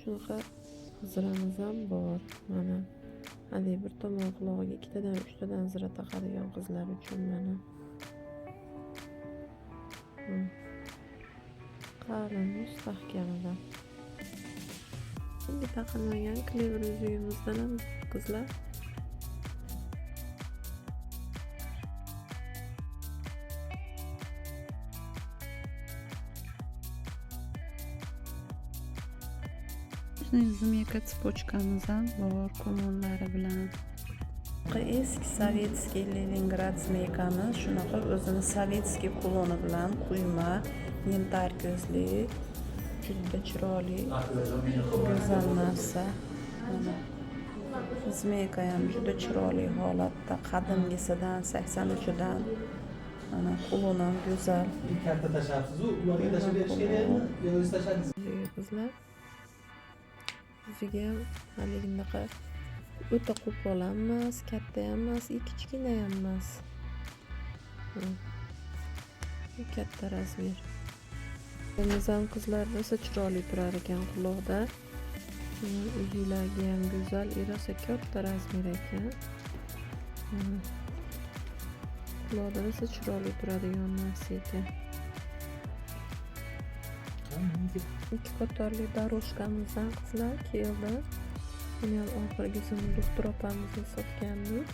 shunaqa ziramiz ham bor. Mana hadeb bir tomon qulog'iga ikkitadan uchtadan zira taqadigan qizlar uchun mana. Qalin mustahkamlar. Endi taqilmagan klever yuzuyimizdan ham qizlar. Zmeyka tspochkamiz ham bor kumonlari bilan. Eski sovetskiy Leningrad zmeykamiz shunaqa o'zini sovetskiy kuloni bilan quyma, yentar ko'zli, juda chiroyli, go'zal narsa. Mana zmeyka ham juda chiroyli holatda, qadimgisidan 83dan. Mana kuloni ham go'zal. Katta tashabsiz-u, ularga tashab berish kerakmi yo o'zi tashadingiz? Qizlar yuziga haligidaqa o'ta qo'pol ham emas, katta ham emas, kichkina ham emas. Katta razmer. Bizam qizlar rosa chiroyli turar ekan quloqda. Uzilarga ham go'zal, rosa katta razmer ekan. Quloqda rosa chiroyli turadigan narsa ekan. Ikki qatorli doroshkamizdan qizlar keldi. Buni ham oxirgisini doktor opamizga sotgandik.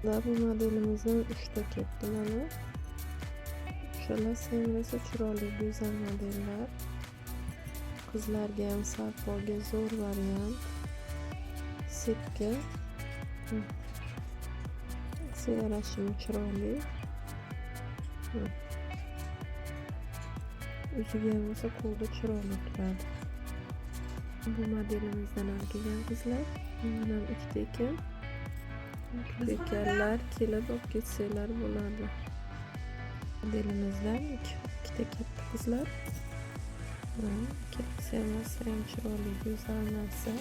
Bu modelimizdan 3 ta ketdi mana. Shular rosa chiroyli go'zal modellar. Qizlarga ham sarpoga zo'r variant. Sepga. Serashim chiroyli. O'ziga ham esa qo'lda chiroyli turadi. Bu modelimizdan ham kelgan qizlar. Mana ham ikkita ekan. Bekallar kelib olib ketsanglar bo'ladi. Modelimizdan ikkita katta qizlar. Kelsa ham chiroyli go'zal narsa.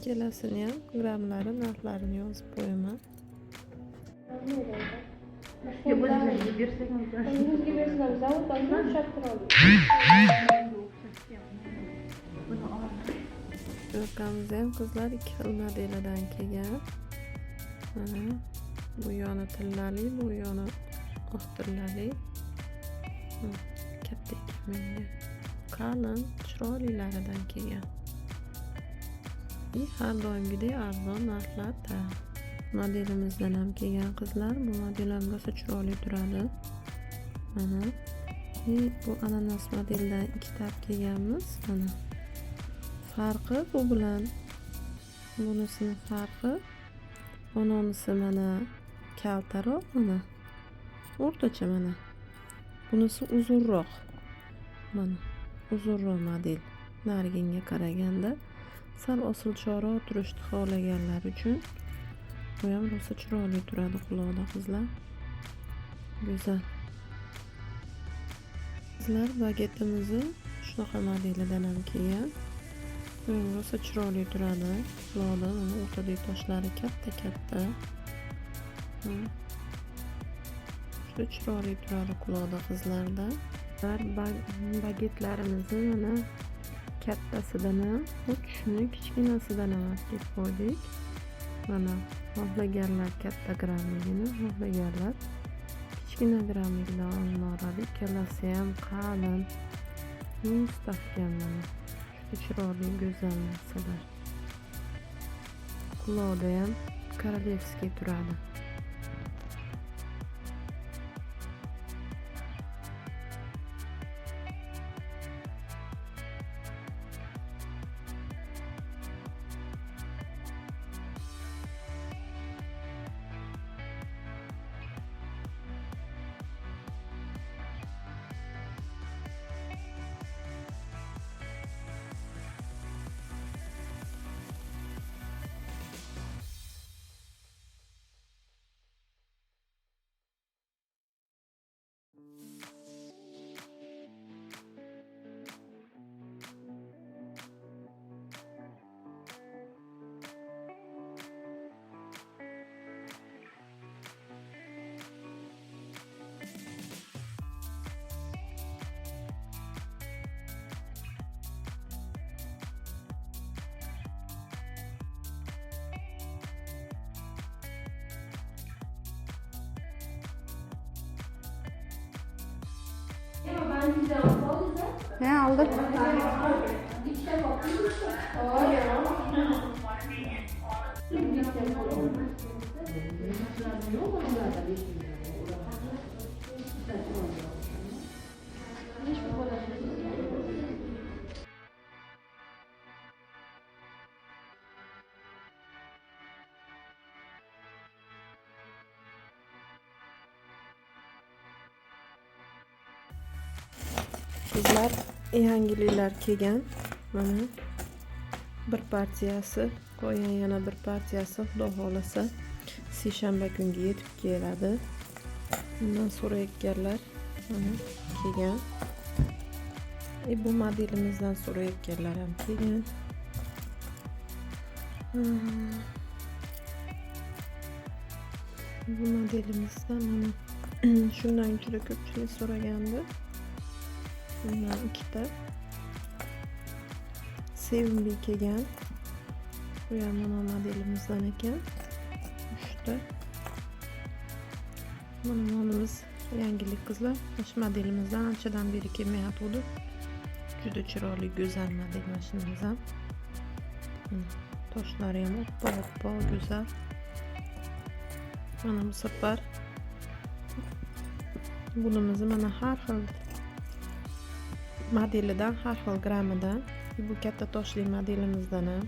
Kelasini ham grammlari, narxlarini yozib qo'yaman. Yo'qamiz ham qizlar ikki xil modelidan kelgan. Mana bu yoni tillali, bu yoni oq tillali. Katta ekan menga. Qalin, chiroylilaridan kelgan. Har doimgidek arzon narxlarda. Modelimizdan ham kelgan qizlar, bu model ham rosa chiroyli turadi. Mana bu ananas modeldan ikkita kelganmiz. Mana farqi bu bilan bunisini farqi, bunisi mana kaltaroq, mana o'rtacha mana. Bunisi uzunroq. Mana uzunroq model. Nariginga qaraganda sal osilchoqroq turishni xohlaganlar uchun bu ham rosa chiroyli turadi quloqda qizlar. Go'zal. Qizlar bagetimizni shunaqa modelidan ham kelgan. Bu ham rosa chiroyli turadi. Quloqda mana o'rtadagi toshlari katta-katta. Juda chiroyli turadi quloqda qizlarda. Bagetlarimizni mana kattasidan ham, shuni kichkinasidan ham olib qo'ydik. Mana xohlaganlar katta grammligini, xohlaganlar kichkina grammligidan olinadi. Ikkalasi ham qalin, mustahkam mana. Juda chiroyli go'zal narsalar. Quloqda ham korolevskiy turadi. Ne aldık? Qizlar yangiliklar kelgan. Mana bir partiyasi, qolgan yana bir partiyasi xudo xolasa seshanba kunga yetib keladi. Bundan so'rayotganlar mana kelgan. Bu modelimizdan so'rayotganlar ham kelgan. Bu modelimizdan mana shundan juda ko'pchilik so'ragandi. Bundan ikkita sevimli kelgan. Bu ham mana modelimizdan ekan. 3ta. Mana molimiz yangilik qizlar. Shu modelimizdan anchadan beri kelmayotdi. Juda chiroyli, go'zal model mashinamiz ham. Toshlari ham oppoq, go'zal. Mana bu safar bunimizni mana har xil modelidan, har xil grammidan, bu katta toshli modelimizdan ham